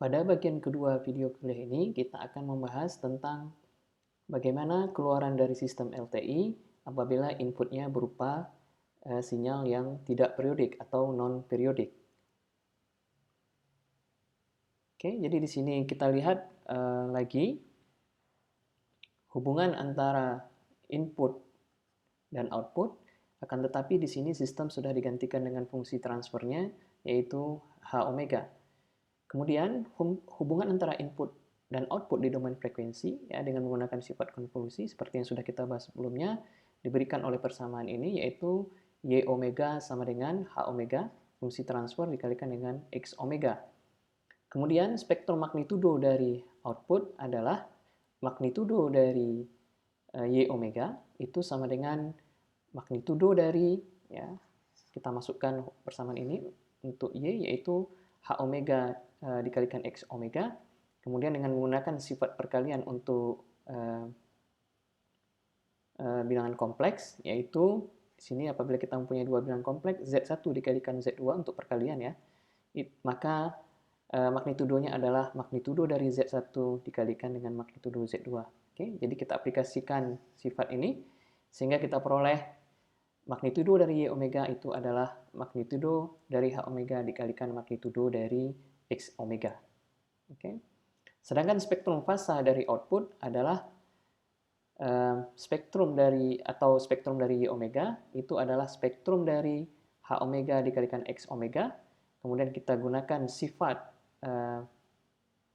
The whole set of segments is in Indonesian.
Pada bagian kedua video kuliah ini, kita akan membahas tentang bagaimana keluaran dari sistem LTI apabila inputnya berupa sinyal yang tidak periodik atau non-periodik. Oke, jadi di sini kita lihat lagi hubungan antara input dan output, akan tetapi di sini sistem sudah digantikan dengan fungsi transfernya, yaitu H omega. Kemudian hubungan antara input dan output di domain frekuensi ya dengan menggunakan sifat konvolusi seperti yang sudah kita bahas sebelumnya diberikan oleh persamaan ini yaitu Y omega sama dengan H omega fungsi transfer dikalikan dengan X omega. Kemudian spektrum magnitudo dari output adalah magnitudo dari Y omega itu sama dengan magnitudo dari ya kita masukkan persamaan ini untuk Y yaitu H omega dikalikan X omega. Kemudian dengan menggunakan sifat perkalian untuk bilangan kompleks, yaitu di sini apabila kita mempunyai dua bilangan kompleks, Z1 dikalikan Z2 untuk perkalian ya, maka magnitudonya adalah magnitudo dari Z1 dikalikan dengan magnitudo Z2. Oke, jadi kita aplikasikan sifat ini, sehingga kita peroleh magnitudo dari Y omega itu adalah magnitudo dari H omega dikalikan magnitudo dari X omega. Oke. Sedangkan spektrum fasa dari output adalah spektrum dari Y omega itu adalah spektrum dari H omega dikalikan X omega. Kemudian kita gunakan sifat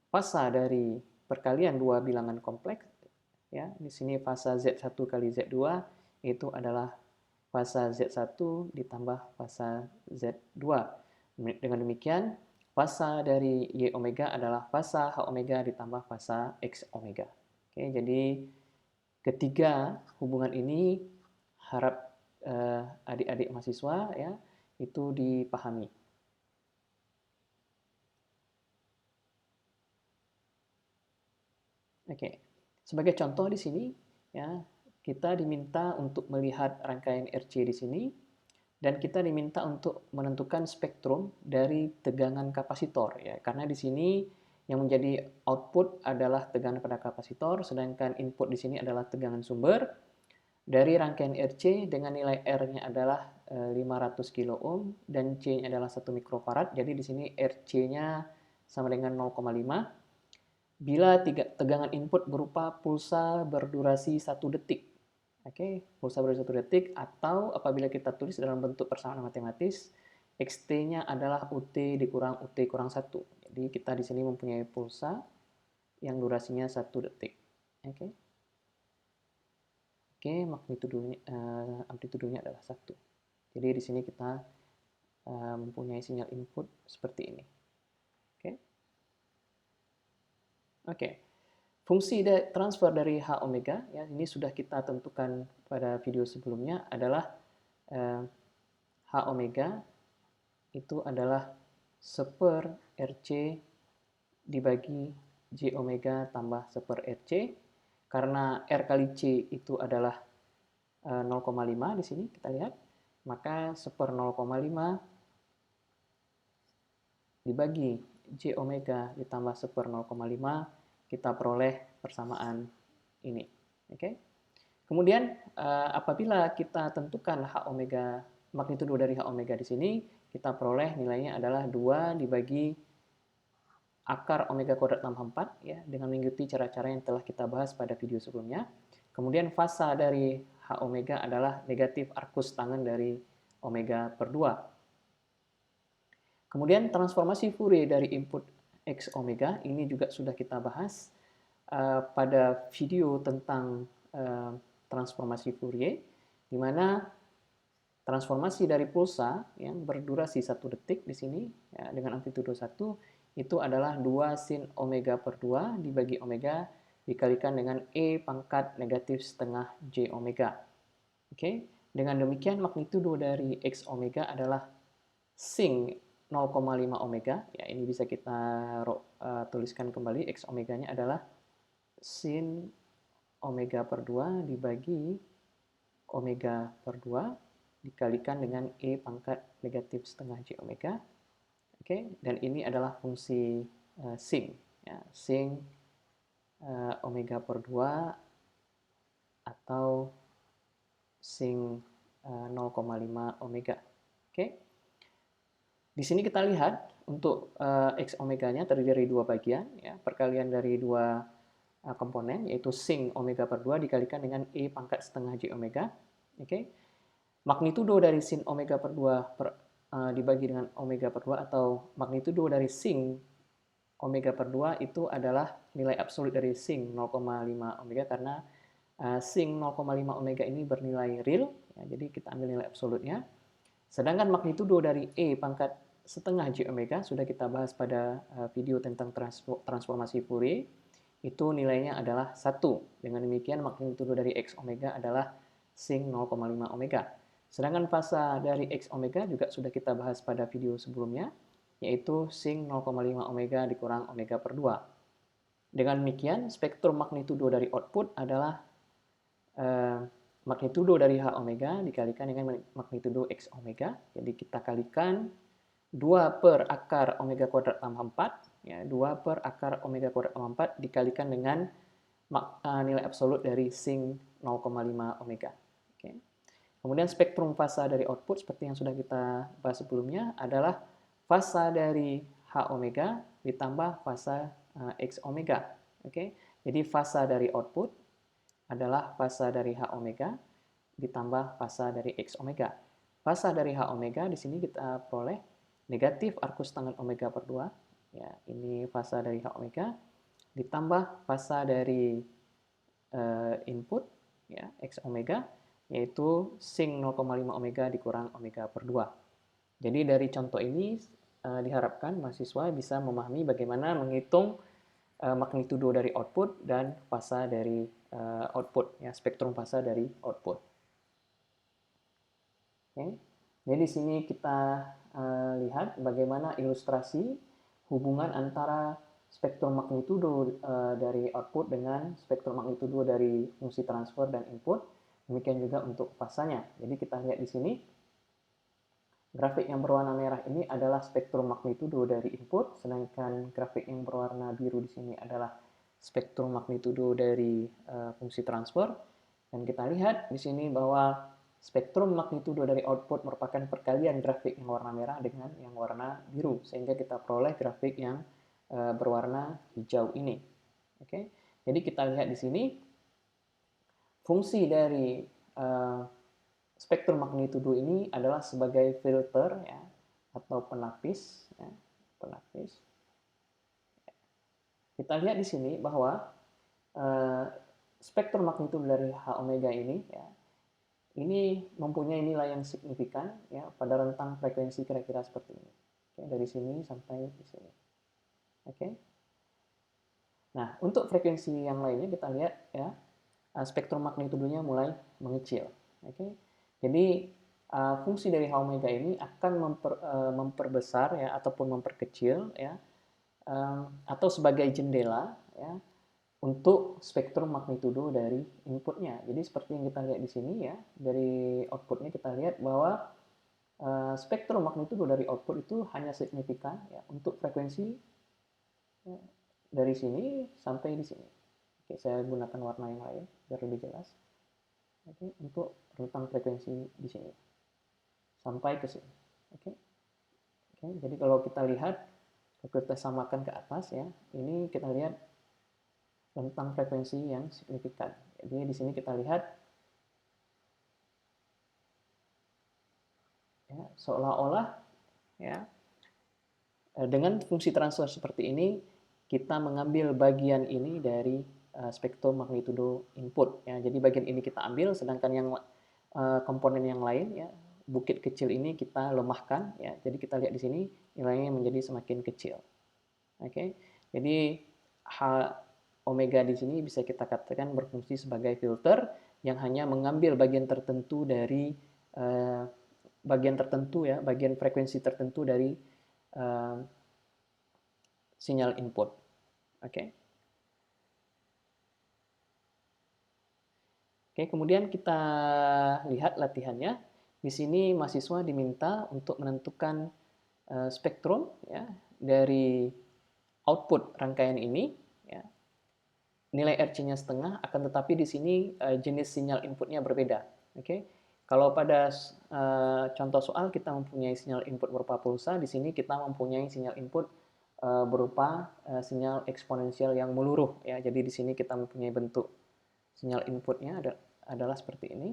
fasa dari perkalian dua bilangan kompleks. Ya, di sini fasa Z1 kali Z2 itu adalah fasa Z1 ditambah fasa Z2. Dengan demikian, fasa dari Y omega adalah fasa H omega ditambah fasa X omega. Oke, jadi ketiga hubungan ini harap adik-adik mahasiswa ya itu dipahami. Oke, sebagai contoh di sini ya kita diminta untuk melihat rangkaian RC di sini dan kita diminta untuk menentukan spektrum dari tegangan kapasitor ya karena di sini yang menjadi output adalah tegangan pada kapasitor sedangkan input di sini adalah tegangan sumber dari rangkaian RC dengan nilai R-nya adalah 500 kilo ohm dan C-nya adalah 1 mikrofarad. Jadi di sini RC-nya sama dengan 0,5 bila tegangan input berupa pulsa berdurasi 1 detik. Oke, pulsa berdurasi 1 detik atau apabila kita tulis dalam bentuk persamaan matematis, XT-nya adalah UT dikurang UT kurang 1. Jadi kita di sini mempunyai pulsa yang durasinya 1 detik. Oke. Oke, amplitudonya adalah 1. Jadi di sini kita mempunyai sinyal input seperti ini. Oke. Oke. Fungsi transfer dari H omega ya ini sudah kita tentukan pada video sebelumnya adalah H omega itu adalah 1/RC dibagi J omega tambah 1/RC karena R kali C itu adalah 0,5 di sini kita lihat maka 1/0,5 dibagi J omega ditambah 1/0,5 kita peroleh persamaan ini. Oke. Kemudian apabila kita tentukan H omega magnitudo dari H omega di sini, kita peroleh nilainya adalah 2 dibagi akar omega kuadrat tambah 4 ya dengan mengikuti cara-cara yang telah kita bahas pada video sebelumnya. Kemudian fasa dari H omega adalah negatif arcus tangen dari omega per 2. Kemudian transformasi Fourier dari input X omega ini juga sudah kita bahas pada video tentang transformasi Fourier, di mana transformasi dari pulsa yang berdurasi 1 detik di sini ya, dengan amplitudo 1 itu adalah 2 sin omega per 2 dibagi omega dikalikan dengan E pangkat negatif setengah J omega. Oke, dengan demikian magnitudo dari X omega adalah sin 0,5 omega. Ya, ini bisa kita tuliskan kembali. X omeganya adalah sin omega per 2 dibagi omega per 2 dikalikan dengan E pangkat negatif setengah J omega. Oke, dan ini adalah fungsi sing, ya, sing omega per 2 atau sing 0,5 omega. Oke. Di sini kita lihat untuk X omeganya terdiri dari dua bagian, ya, perkalian dari dua komponen, yaitu sing omega per 2 dikalikan dengan E pangkat setengah J omega. Oke. Magnitudo dari sin omega per 2 dibagi dengan omega per 2 atau magnitudo dari sing omega per 2 itu adalah nilai absolut dari sing 0,5 omega karena sing 0,5 omega ini bernilai real, ya, jadi kita ambil nilai absolutnya. Sedangkan magnitudo dari E pangkat setengah J omega sudah kita bahas pada video tentang transformasi Fourier, itu nilainya adalah 1. Dengan demikian magnitudo dari X omega adalah sing 0,5 omega. Sedangkan fasa dari X omega juga sudah kita bahas pada video sebelumnya, yaitu sing 0,5 omega dikurang omega per 2. Dengan demikian, spektrum magnitudo dari output adalah magnitudo dari H omega dikalikan dengan magnitudo X omega. Jadi kita kalikan 2 per akar omega kuadrat tambah 4, ya, 2 per akar omega kuadrat tambah 4 dikalikan dengan nilai absolut dari sing 0,5 omega. Oke. Kemudian spektrum fasa dari output seperti yang sudah kita bahas sebelumnya adalah fasa dari H omega ditambah fasa X omega. Oke. Jadi fasa dari output adalah fasa dari H omega ditambah fasa dari X omega. Fasa dari H omega di sini kita peroleh negatif arcus tangen omega per 2. Ya, ini fasa dari H omega ditambah fasa dari input, ya, X omega, yaitu sing 0,5 omega dikurang omega per 2. Jadi dari contoh ini diharapkan mahasiswa bisa memahami bagaimana menghitung magnitudo dari output dan fasa dari output, ya, spektrum fasa dari output. Oke. Jadi di sini kita lihat bagaimana ilustrasi hubungan antara spektrum magnitudo dari output dengan spektrum magnitudo dari fungsi transfer dan input. Demikian juga untuk fasanya. Jadi kita lihat di sini grafik yang berwarna merah ini adalah spektrum magnitudo dari input, sedangkan grafik yang berwarna biru di sini adalah spektrum magnitudo dari fungsi transfer. Dan kita lihat di sini bahwa spektrum magnitudo dari output merupakan perkalian grafik yang warna merah dengan yang warna biru, sehingga kita peroleh grafik yang berwarna hijau ini. Oke, jadi kita lihat di sini fungsi dari spektrum magnitudo ini adalah sebagai filter, ya, atau penapis, ya, penapis. Kita lihat di sini bahwa spektrum magnitudo dari H omega ini, ya, ini mempunyai nilai yang signifikan, ya, pada rentang frekuensi kira-kira seperti ini. Oke, dari sini sampai di sini. Oke. Nah, untuk frekuensi yang lainnya kita lihat, ya, spektrum magnitudonya mulai mengecil. Oke. Jadi fungsi dari H omega ini akan memperbesar, ya, ataupun memperkecil, ya, atau sebagai jendela, ya, untuk spektrum magnitudo dari inputnya. Jadi seperti yang kita lihat di sini, ya, dari outputnya kita lihat bahwa spektrum magnitudo dari output itu hanya signifikan, ya, untuk frekuensi, ya, dari sini sampai di sini. Oke, saya gunakan warna yang lain biar lebih jelas. Oke, untuk rentang frekuensi di sini sampai ke sini. Oke. Oke, jadi kalau kita lihat, kalau kita samakan ke atas, ya, ini kita lihat rentang frekuensi yang signifikan. Jadi di sini kita lihat, ya, seolah-olah, ya, dengan fungsi transfer seperti ini kita mengambil bagian ini dari spektrum magnitudo input, ya. Jadi bagian ini kita ambil, sedangkan yang komponen yang lain, ya, bukit kecil ini kita lemahkan, ya. Jadi kita lihat di sini nilainya menjadi semakin kecil. Oke. Jadi H omega di sini bisa kita katakan berfungsi sebagai filter yang hanya mengambil bagian tertentu dari bagian frekuensi tertentu dari sinyal input. Oke. Oke, kemudian kita lihat latihannya. Di sini mahasiswa diminta untuk menentukan spektrum, ya, dari output rangkaian ini, ya, nilai RC-nya setengah, akan tetapi di sini jenis sinyal inputnya berbeda. Oke, kalau pada contoh soal kita mempunyai sinyal input berupa pulsa, di sini kita mempunyai sinyal input berupa sinyal eksponensial yang meluruh. Ya, jadi di sini kita mempunyai bentuk sinyal inputnya adalah seperti ini.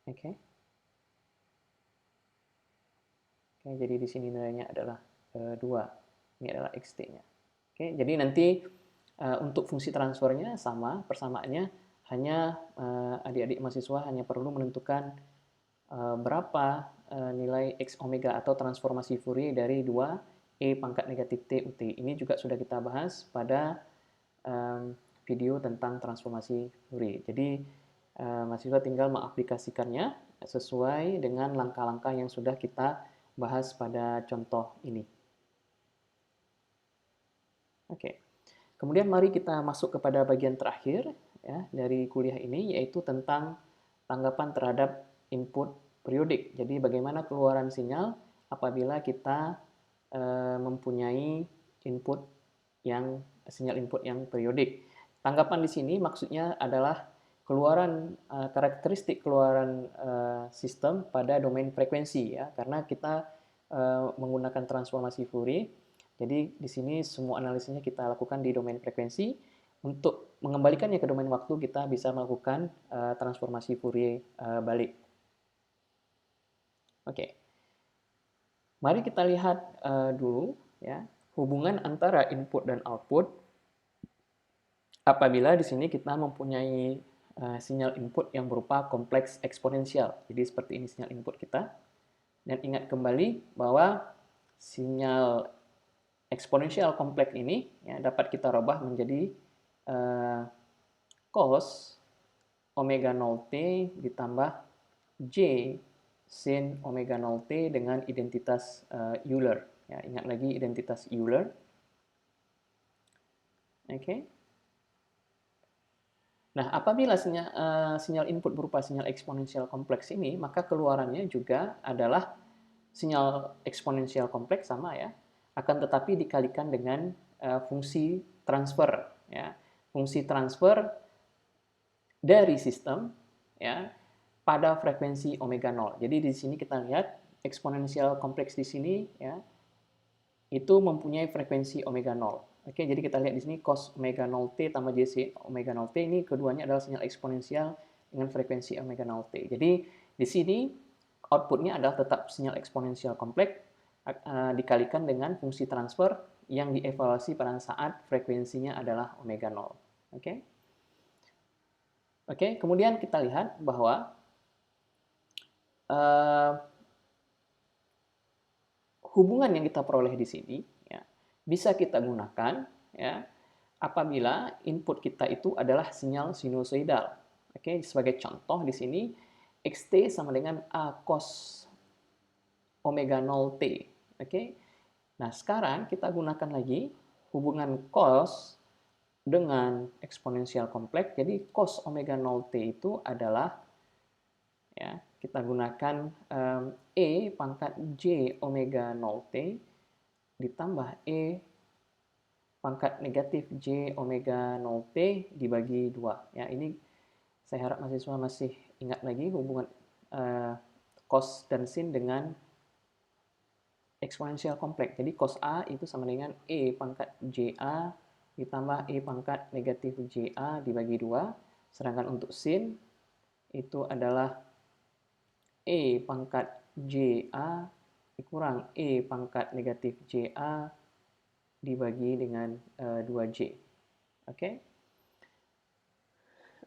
Oke. Oke, jadi di sini nilainya adalah 2. Ini adalah XT-nya. Oke, jadi nanti untuk fungsi transfernya sama, persamaannya hanya adik-adik mahasiswa hanya perlu menentukan berapa nilai X omega atau transformasi Fourier dari 2 E pangkat negatif T UT. Ini juga sudah kita bahas pada video tentang transformasi Fourier. Jadi mahasiswa tinggal mengaplikasikannya sesuai dengan langkah-langkah yang sudah kita bahas pada contoh ini. Oke. Kemudian mari kita masuk kepada bagian terakhir ya dari kuliah ini, yaitu tentang tanggapan terhadap input periodik. Jadi bagaimana keluaran sinyal apabila kita mempunyai sinyal input yang periodik. Tanggapan di sini maksudnya adalah karakteristik keluaran sistem pada domain frekuensi ya, karena kita menggunakan transformasi Fourier. Jadi di sini semua analisisnya kita lakukan di domain frekuensi. Untuk mengembalikannya ke domain waktu kita bisa melakukan transformasi Fourier balik. Oke. Mari kita lihat dulu ya hubungan antara input dan output apabila di sini kita mempunyai sinyal input yang berupa kompleks eksponensial. Jadi seperti ini sinyal input kita. Dan ingat kembali bahwa sinyal eksponensial kompleks ini ya, dapat kita rubah menjadi cos omega 0t ditambah j sin omega 0t dengan identitas Euler. Ya, ingat lagi identitas Euler. Oke. Nah, apabila sinyal input berupa sinyal eksponensial kompleks ini, maka keluarannya juga adalah sinyal eksponensial kompleks sama ya, akan tetapi dikalikan dengan fungsi transfer ya. Fungsi transfer dari sistem ya pada frekuensi omega 0. Jadi di sini kita lihat eksponensial kompleks di sini ya itu mempunyai frekuensi omega 0. Oke, jadi kita lihat di sini cos omega 0t tambah jc omega 0t ini keduanya adalah sinyal eksponensial dengan frekuensi omega 0t. Jadi di sini outputnya adalah tetap sinyal eksponensial kompleks dikalikan dengan fungsi transfer yang dievaluasi pada saat frekuensinya adalah omega 0. Oke. Oke, kemudian kita lihat bahwa hubungan yang kita peroleh di sini ya, bisa kita gunakan ya apabila input kita itu adalah sinyal sinusoidal. Oke, sebagai contoh di sini xt sama dengan a cos omega 0t. Oke. Nah, sekarang kita gunakan lagi hubungan cos dengan eksponensial kompleks. Jadi cos omega 0t itu adalah ya, kita gunakan E pangkat J omega 0T ditambah E pangkat negatif J omega 0T dibagi 2. Ya, ini saya harap mahasiswa masih ingat lagi hubungan cos dan sin dengan eksponensial kompleks. Jadi cos A itu sama dengan E pangkat JA ditambah E pangkat negatif JA dibagi 2. Sedangkan untuk sin itu adalah E pangkat JA dikurang E pangkat negatif JA dibagi dengan 2J. Oke.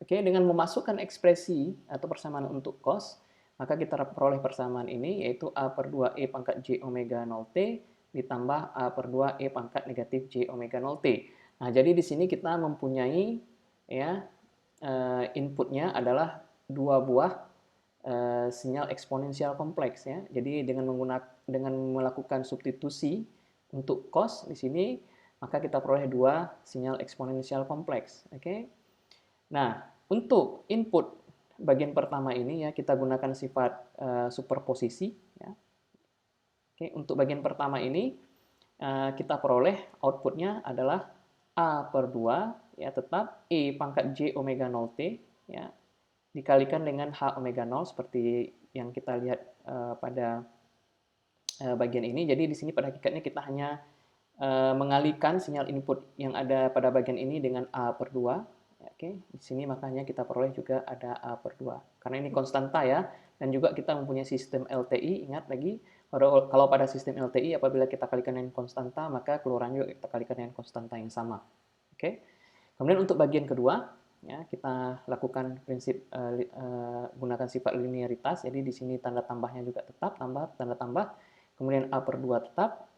Oke, dengan memasukkan ekspresi atau persamaan untuk cos, maka kita peroleh persamaan ini yaitu A per 2 E pangkat J omega 0T ditambah A per 2 E pangkat negatif J omega 0T. Nah, jadi di sini kita mempunyai ya inputnya adalah dua buah sinyal eksponensial kompleks ya. Jadi dengan melakukan substitusi untuk cos di sini, maka kita peroleh dua sinyal eksponensial kompleks. Oke. Nah, untuk input bagian pertama ini ya kita gunakan sifat superposisi ya. Oke, untuk bagian pertama ini kita peroleh outputnya adalah A per 2, ya, tetap E pangkat J omega 0T, ya, dikalikan dengan H omega 0 seperti yang kita lihat pada bagian ini. Jadi di sini pada hakikatnya kita hanya mengalihkan sinyal input yang ada pada bagian ini dengan A per 2. Oke, di sini makanya kita peroleh juga ada A per 2. Karena ini konstanta ya, dan juga kita mempunyai sistem LTI, ingat lagi, kalau pada sistem LTI apabila kita kalikan dengan konstanta, maka keluarannya juga kita kalikan dengan konstanta yang sama. Oke. Kemudian untuk bagian kedua, ya, kita lakukan prinsip gunakan sifat linearitas. Jadi di sini tanda tambahnya juga tetap, tanda tambah, kemudian A per 2 tetap,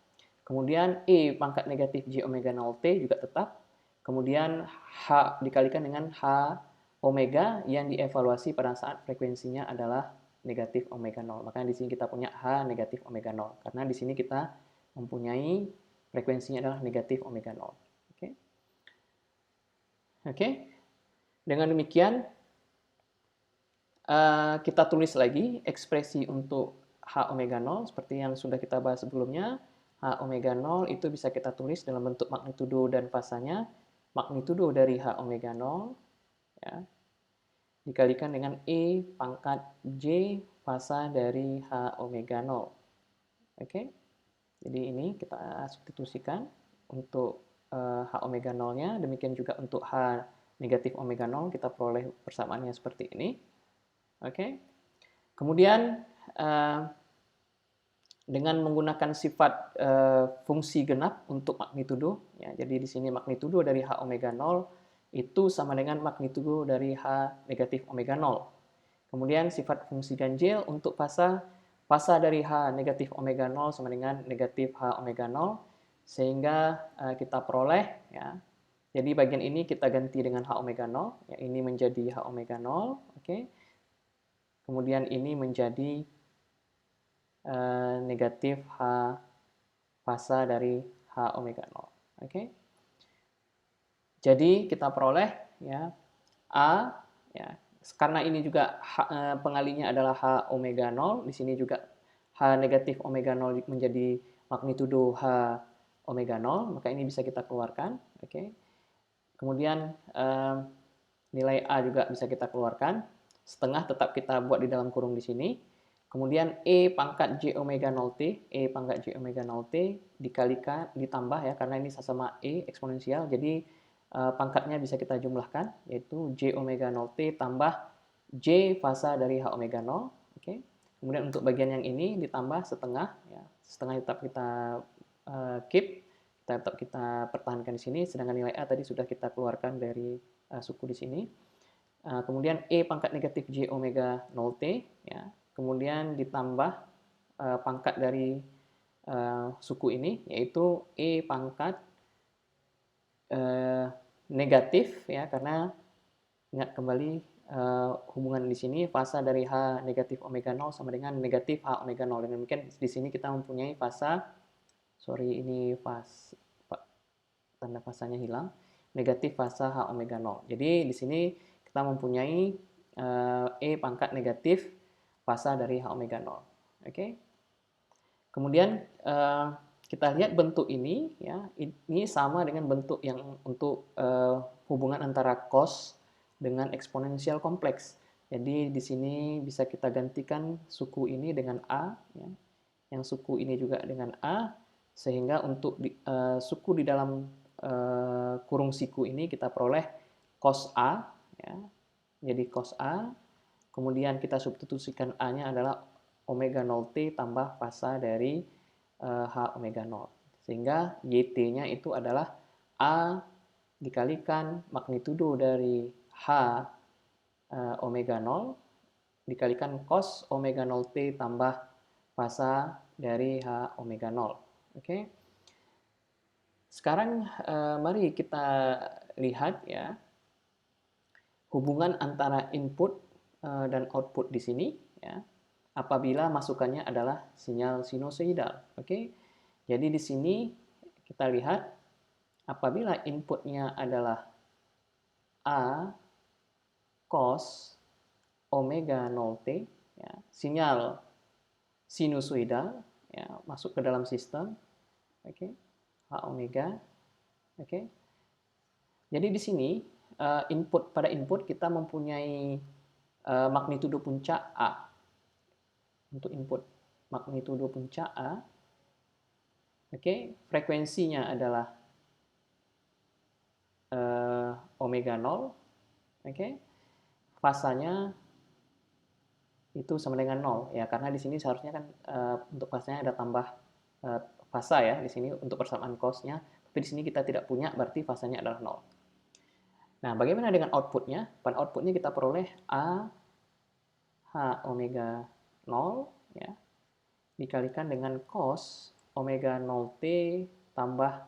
kemudian E pangkat negatif J omega 0T juga tetap, kemudian H dikalikan dengan H omega yang dievaluasi pada saat frekuensinya adalah negatif omega 0. Makanya di sini kita punya H negatif omega 0, karena di sini kita mempunyai frekuensinya adalah negatif omega 0. Oke. Oke. Dengan demikian, kita tulis lagi ekspresi untuk H omega 0 seperti yang sudah kita bahas sebelumnya. H omega 0 itu bisa kita tulis dalam bentuk magnitudo dan fasanya. Magnitudo dari H omega 0, ya, dikalikan dengan E pangkat J fasa dari H omega 0. Oke, jadi ini kita substitusikan untuk H omega 0-nya. Demikian juga untuk H negatif omega 0 kita peroleh persamaannya seperti ini. Oke, kemudian dengan menggunakan sifat fungsi genap untuk magnitudo, ya, jadi di sini magnitudo dari H omega 0 itu sama dengan magnitudo dari H negatif omega 0. Kemudian sifat fungsi ganjil untuk fasa dari H negatif omega 0 sama dengan negatif H omega 0, sehingga kita peroleh, ya, jadi bagian ini kita ganti dengan H omega 0, ya, ini menjadi H omega 0, oke. Kemudian ini menjadi negatif H fasa dari H omega 0. Oke. Jadi kita peroleh, ya, A, ya, karena ini juga pengalinya adalah H omega 0, di sini juga H negatif omega 0 menjadi magnitudo H omega 0, maka ini bisa kita keluarkan. Oke. Kemudian nilai A juga bisa kita keluarkan. Setengah tetap kita buat di dalam kurung di sini. Kemudian E pangkat J omega 0T, E pangkat J omega 0T dikalikan, ditambah, ya, karena ini sama E eksponensial, jadi pangkatnya bisa kita jumlahkan, yaitu J omega 0T tambah J fasa dari H omega 0. Oke. Kemudian untuk bagian yang ini ditambah setengah, ya, setengah tetap kita keep, tetap kita pertahankan di sini, sedangkan nilai A tadi sudah kita keluarkan dari suku di sini. Kemudian E pangkat negatif J omega 0T, ya, kemudian ditambah pangkat dari suku ini, yaitu E pangkat negatif, ya, karena ingat kembali hubungan di sini fasa dari H negatif omega 0 sama dengan negatif H omega 0. Dan demikian di sini kita mempunyai fasa, ini tanda fasanya hilang, negatif fasa H omega 0. Jadi di sini kita mempunyai E pangkat negatif fasa dari H omega 0. Oke. Kemudian kita lihat bentuk ini, ya, ini sama dengan bentuk yang untuk hubungan antara cos dengan eksponensial kompleks. Jadi di sini bisa kita gantikan suku ini dengan A, ya, yang suku ini juga dengan A, sehingga untuk suku di dalam kurung siku ini kita peroleh cos A, ya, jadi cos A, kemudian kita substitusikan A-nya adalah omega 0T tambah fasa dari H omega 0. Sehingga YT-nya itu adalah A dikalikan magnitudo dari H omega 0 dikalikan cos omega 0T tambah fasa dari H omega 0. Oke. Sekarang mari kita lihat, ya, hubungan antara input dan output di sini, ya, apabila masukannya adalah sinyal sinusoidal. Oke. Jadi di sini kita lihat apabila inputnya adalah A cos omega 0T, ya, sinyal sinusoidal, ya, masuk ke dalam sistem. Oke. H omega. Oke. Jadi di sini pada input kita mempunyai magnitudo puncak A. Untuk input magnitudo puncak A. Oke, frekuensinya adalah omega 0. Oke. Fasanya itu sama dengan 0 ya, karena di sini seharusnya kan untuk fasanya ada tambah fasa ya di sini untuk persamaan cos-nya, tapi di sini kita tidak punya, berarti fasanya adalah 0. Nah, bagaimana dengan outputnya? Pada outputnya kita peroleh A H omega 0 ya, dikalikan dengan cos omega 0T tambah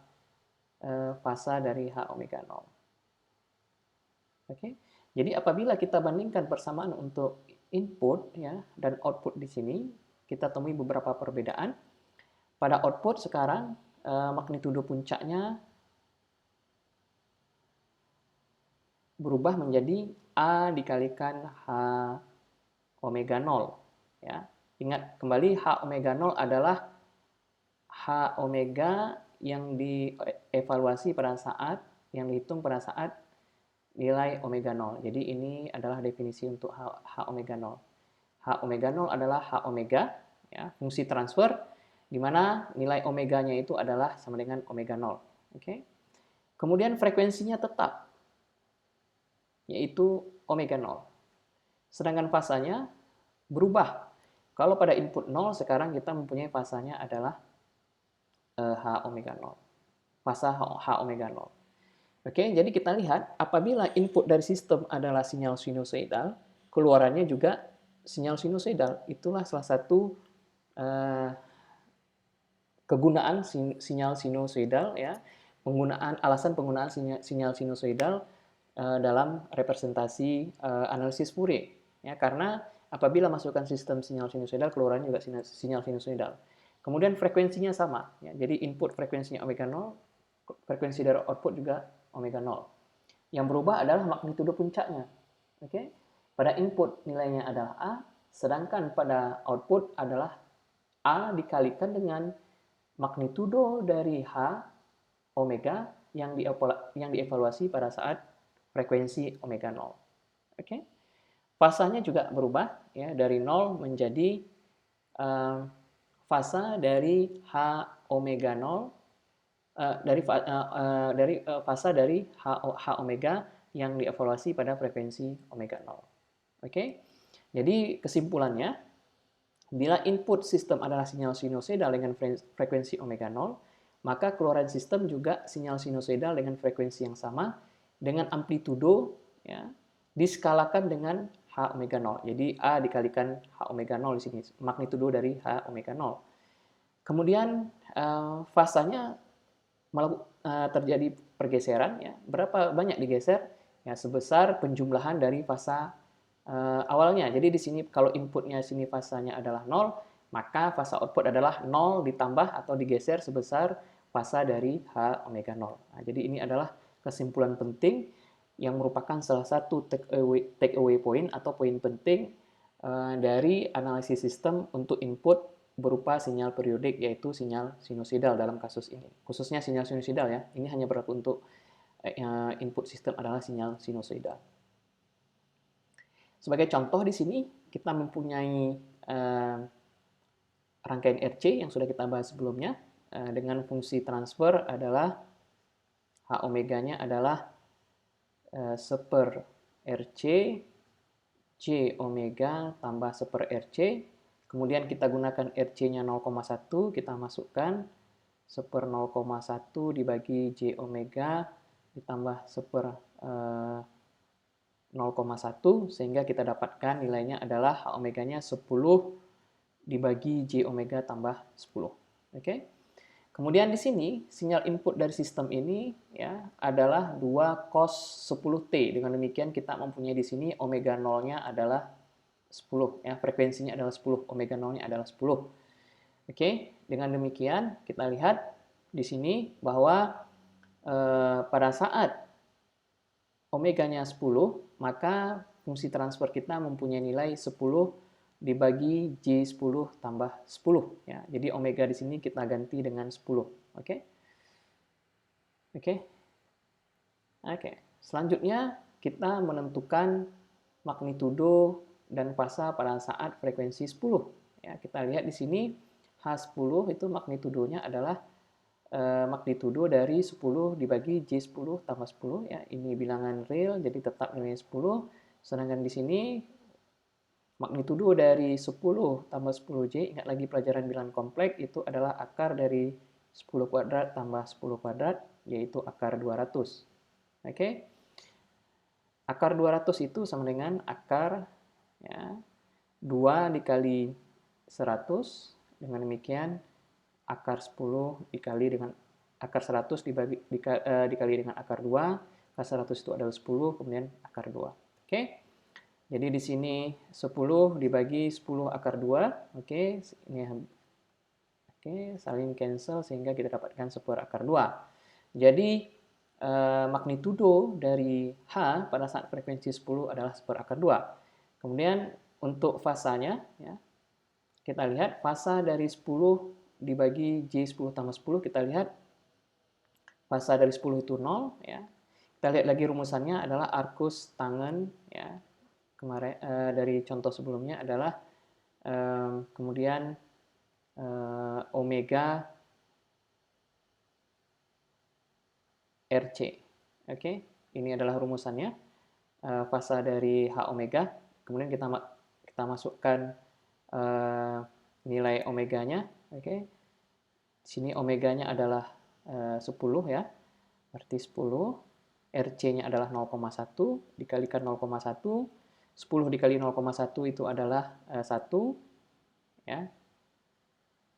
fasa dari H omega 0. Oke. Jadi apabila kita bandingkan persamaan untuk input ya dan output di sini, kita temui beberapa perbedaan. Pada output sekarang magnitudo puncaknya berubah menjadi A dikalikan H omega 0 ya. Ingat kembali H omega 0 adalah H omega yang dievaluasi pada saat yang dihitung pada saat nilai omega 0. Jadi ini adalah definisi untuk H omega 0. H omega 0 adalah H omega, ya, fungsi transfer, di mana nilai omeganya itu adalah sama dengan omega 0. Oke. Kemudian frekuensinya tetap, yaitu omega 0. Sedangkan fasanya berubah. Kalau pada input 0, sekarang kita mempunyai fasanya adalah H omega 0. Fasa H omega 0. Oke, jadi kita lihat apabila input dari sistem adalah sinyal sinusoidal, keluarannya juga sinyal sinusoidal. Itulah salah satu kegunaan sinyal sinusoidal ya, alasan penggunaan sinyal sinusoidal dalam representasi analisis Fourier ya, karena apabila masukkan sistem sinyal sinusoidal, keluarannya juga sinyal sinusoidal. Kemudian frekuensinya sama ya, jadi input frekuensinya omega 0, frekuensi dari output juga omega 0. Yang berubah adalah magnitudo puncaknya. Oke. Pada input nilainya adalah A, sedangkan pada output adalah A dikalikan dengan magnitudo dari H omega yang dievaluasi pada saat frekuensi omega 0. Oke. Fasanya juga berubah ya, dari 0 menjadi fasa dari H omega 0 dari fasa dari H omega yang dievaluasi pada frekuensi omega 0. Oke. Jadi kesimpulannya, bila input sistem adalah sinyal sinusoidal dengan frekuensi omega 0, maka keluaran sistem juga sinyal sinusoidal dengan frekuensi yang sama dengan amplitudo ya, diskalakan dengan H omega 0. Jadi A dikalikan H omega 0 di sini, magnitudo dari H omega 0. Kemudian fasanya terjadi pergeseran ya. Berapa banyak digeser? Ya, sebesar penjumlahan dari fasa awalnya. Jadi di sini kalau inputnya sini fasanya adalah 0, maka fasa output adalah 0 ditambah atau digeser sebesar fasa dari H omega 0. Nah, jadi ini adalah kesimpulan penting yang merupakan salah satu take away point atau poin penting dari analisis sistem untuk input berupa sinyal periodik, yaitu sinyal sinusoidal dalam kasus ini. Khususnya sinyal sinusoidal ya, ini hanya berlaku untuk input sistem adalah sinyal sinusoidal. Sebagai contoh di sini kita mempunyai rangkaian RC yang sudah kita bahas sebelumnya dengan fungsi transfer adalah H omeganya adalah 1 per RC J omega tambah 1 per RC. Kemudian kita gunakan RC-nya 0,1, kita masukkan 1 per 0,1 dibagi J omega ditambah 1 per 0,1 sehingga kita dapatkan nilainya adalah H omeganya 10 dibagi J omega tambah 10. Oke. Kemudian di sini sinyal input dari sistem ini ya adalah 2 cos 10T. Dengan demikian kita mempunyai di sini omega 0-nya adalah 10 ya, frekuensinya adalah 10, omega 0-nya adalah 10. Oke, dengan demikian kita lihat di sini bahwa pada saat omeganya 10, maka fungsi transfer kita mempunyai nilai 10 dibagi J10 tambah 10 ya. Jadi omega di sini kita ganti dengan 10. Oke. Oke. Oke. Selanjutnya kita menentukan magnitudo dan fasa pada saat frekuensi 10. Ya, kita lihat di sini H10 itu magnitudonya adalah magnitudo dari 10 dibagi J10 tambah 10 ya. Ini bilangan real jadi tetap nilainya 10. Sedangkan di sini magnitudo dari 10 tambah 10J, ingat lagi pelajaran bilangan kompleks, itu adalah akar dari 10 kuadrat tambah 10 kuadrat, yaitu akar 200. Oke? Akar 200 itu sama dengan akar ya, 2 dikali 100, dengan demikian akar 10 dikali dengan akar 100 dikali dengan akar 2, akar 100 itu adalah 10, kemudian akar 2. Oke? Jadi di sini 10 dibagi 10 akar 2, oke, ini saling cancel sehingga kita dapatkan 10 akar 2. Jadi magnitudo dari H pada saat frekuensi 10 adalah 10 akar 2. Kemudian untuk fasanya, ya, kita lihat fasa dari 10 dibagi J10 tambah 10, kita lihat fasa dari 10 itu 0. Ya. Kita lihat lagi rumusannya adalah arcus tangen, ya, kemarin dari contoh sebelumnya adalah kemudian omega RC. Oke, ini adalah rumusannya, fasa dari H omega. Kemudian kita masukkan nilai omeganya. Oke, sini omeganya adalah 10 ya, berarti 10. RC-nya adalah 0,1 dikalikan 0,1. 10 dikali 0,1 itu adalah 1. Ya.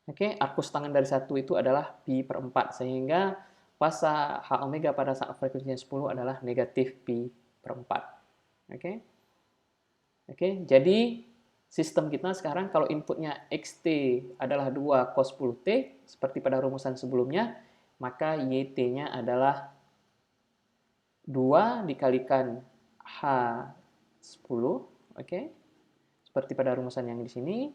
Oke, arcus tangen dari 1 itu adalah pi per 4, sehingga fasa H omega pada saat frekuensinya 10 adalah negatif pi per 4. Oke. Oke, jadi sistem kita sekarang kalau inputnya xt adalah 2 cos 10t, seperti pada rumusan sebelumnya, maka yt-nya adalah 2 dikalikan H10, oke, seperti pada rumusan yang di sini,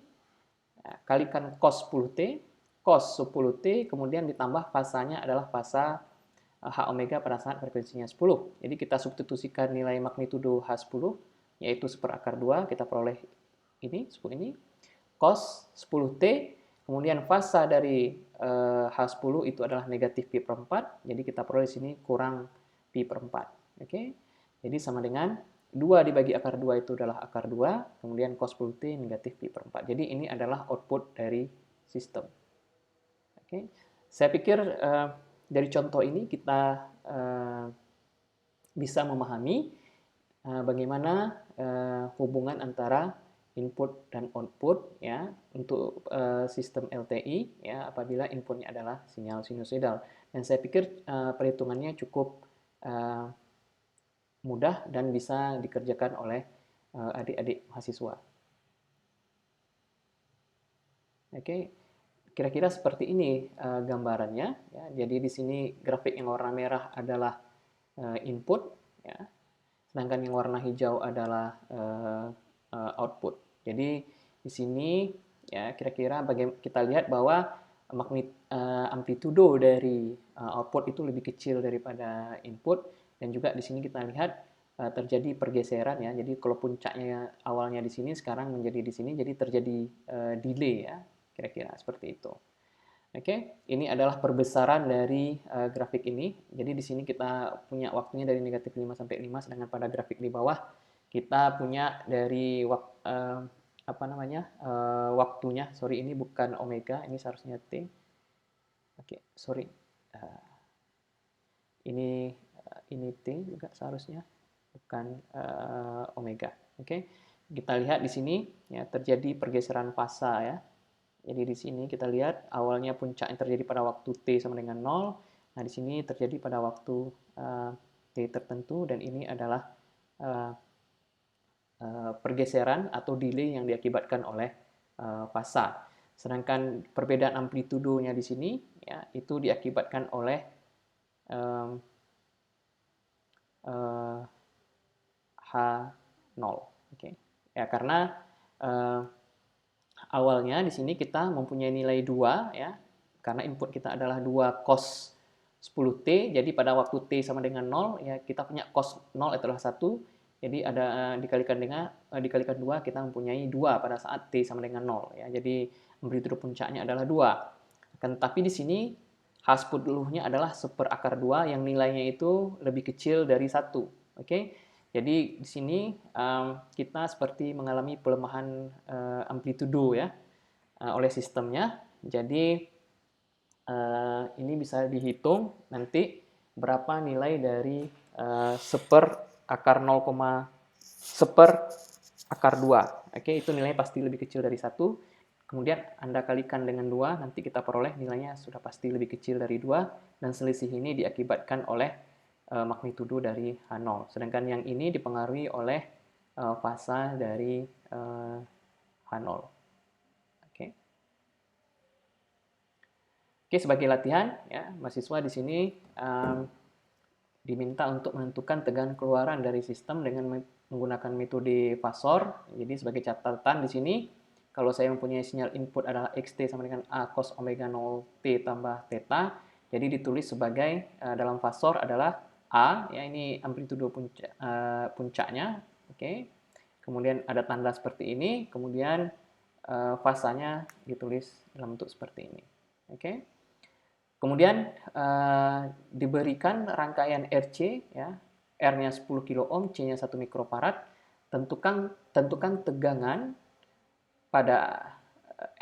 kalikan cos 10t, cos 10t, kemudian ditambah fasanya adalah fasa H omega pada saat frekuensinya 10. Jadi kita substitusikan nilai magnitudo H10, yaitu 1 per akar 2, kita peroleh ini, suku ini, cos 10t, kemudian fasa dari H10 itu adalah negatif pi per 4, jadi kita peroleh di sini kurang pi per 4. Oke? Jadi sama dengan 2 dibagi akar 2 itu adalah akar 2, kemudian cos 10t negatif pi per 4. Jadi ini adalah output dari sistem. Oke? Saya pikir dari contoh ini kita bisa memahami bagaimana hubungan antara input dan output ya untuk sistem LTI ya apabila inputnya adalah sinyal sinusoidal. Dan saya pikir perhitungannya cukup mudah dan bisa dikerjakan oleh adik-adik mahasiswa. Oke, kira-kira seperti ini gambarannya. Ya. Jadi di sini grafik yang warna merah adalah input, ya. Sedangkan yang warna hijau adalah output. Jadi di sini ya kira-kira kita lihat bahwa amplitudo dari output itu lebih kecil daripada input, dan juga di sini kita lihat terjadi pergeseran ya. Jadi kalau puncaknya awalnya di sini sekarang menjadi di sini, jadi terjadi delay ya. Kira-kira seperti itu. Oke, ini adalah perbesaran dari grafik ini. Jadi di sini kita punya waktunya dari negatif 5 sampai 5, sedangkan pada grafik di bawah kita punya dari waktunya. Sorry, ini bukan omega, ini seharusnya t. Oke, sorry. Ini t juga seharusnya, bukan omega. Oke, kita lihat di sini ya terjadi pergeseran fasa ya. Jadi di sini kita lihat awalnya puncak yang terjadi pada waktu T sama dengan 0. Nah, di sini terjadi pada waktu T tertentu, dan ini adalah pergeseran atau delay yang diakibatkan oleh fasa. Sedangkan perbedaan amplitudonya di sini ya itu diakibatkan oleh H0. Oke. Ya, karena awalnya di sini kita mempunyai nilai 2 ya. Karena input kita adalah 2 cos 10T, jadi pada waktu T sama dengan 0, ya kita punya cos 0 adalah 1, jadi ada dikalikan 2, kita mempunyai 2 pada saat T sama dengan 0. Ya. Jadi amplitudo puncaknya adalah 2. Tapi di sini H10-nya adalah 1/2 yang nilainya itu lebih kecil dari 1. Oke? Jadi di sini kita seperti mengalami pelemahan amplitudo ya oleh sistemnya. Jadi ini bisa dihitung nanti berapa nilai dari 1/2. Oke, itu nilainya pasti lebih kecil dari 1. Kemudian Anda kalikan dengan 2, nanti kita peroleh nilainya sudah pasti lebih kecil dari 2, dan selisih ini diakibatkan oleh magnitudo dari H0. Sedangkan yang ini dipengaruhi oleh fasa dari H0. Oke. Oke, sebagai latihan, ya, mahasiswa di sini diminta untuk menentukan tegangan keluaran dari sistem dengan menggunakan metode fasor. Jadi sebagai catatan di sini, kalau saya mempunyai sinyal input adalah xt sama dengan a cos omega 0 t tambah theta, jadi ditulis sebagai dalam fasor adalah a, ya ini amplitudo puncaknya, oke. Kemudian ada tanda seperti ini, kemudian fasanya ditulis dalam bentuk seperti ini, oke. Kemudian diberikan rangkaian RC, ya, R-nya 10 kilo ohm, C-nya 1 mikrofarad. Tentukan tegangan pada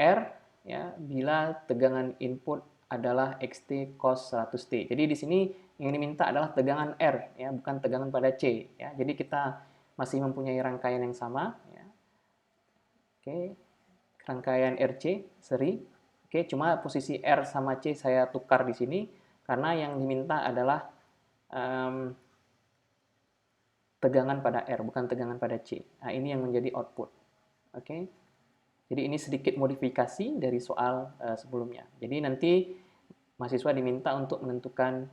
R, ya, bila tegangan input adalah XT cos 100T. Jadi di sini yang diminta adalah tegangan R, ya, bukan tegangan pada C. Ya. Jadi kita masih mempunyai rangkaian yang sama. Ya. Oke, rangkaian RC seri. Oke, cuma posisi R sama C saya tukar di sini karena yang diminta adalah tegangan pada R, bukan tegangan pada C. Nah, ini yang menjadi output. Oke. Jadi ini sedikit modifikasi dari soal sebelumnya. Jadi nanti mahasiswa diminta untuk menentukan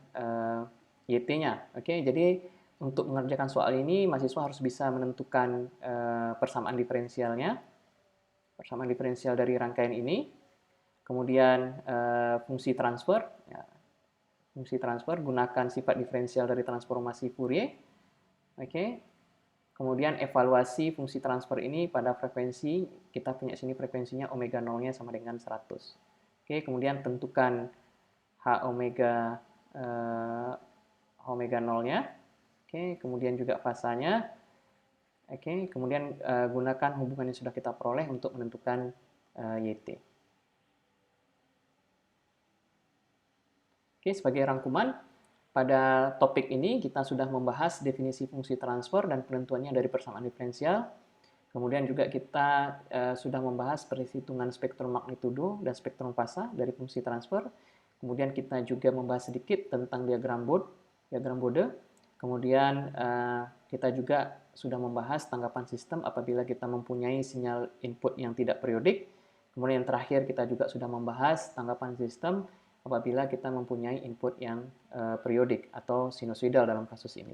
YT-nya. Oke, jadi untuk mengerjakan soal ini mahasiswa harus bisa menentukan persamaan diferensialnya. Persamaan diferensial dari rangkaian ini. Kemudian fungsi transfer, ya, fungsi transfer gunakan sifat diferensial dari transformasi Fourier. Oke. Kemudian evaluasi fungsi transfer ini pada frekuensi, kita punya sini frekuensinya omega 0-nya sama dengan 100. Oke, kemudian tentukan H omega 0-nya. Oke, kemudian juga fasanya. Oke, kemudian gunakan hubungan yang sudah kita peroleh untuk menentukan YT. Oke, sebagai rangkuman, pada topik ini kita sudah membahas definisi fungsi transfer dan penentuannya dari persamaan diferensial. Kemudian juga kita sudah membahas perhitungan spektrum magnitudo dan spektrum fasa dari fungsi transfer. Kemudian kita juga membahas sedikit tentang diagram Bode. Kemudian kita juga sudah membahas tanggapan sistem apabila kita mempunyai sinyal input yang tidak periodik. Kemudian yang terakhir kita juga sudah membahas tanggapan sistem apabila kita mempunyai input yang periodik atau sinusoidal dalam kasus ini.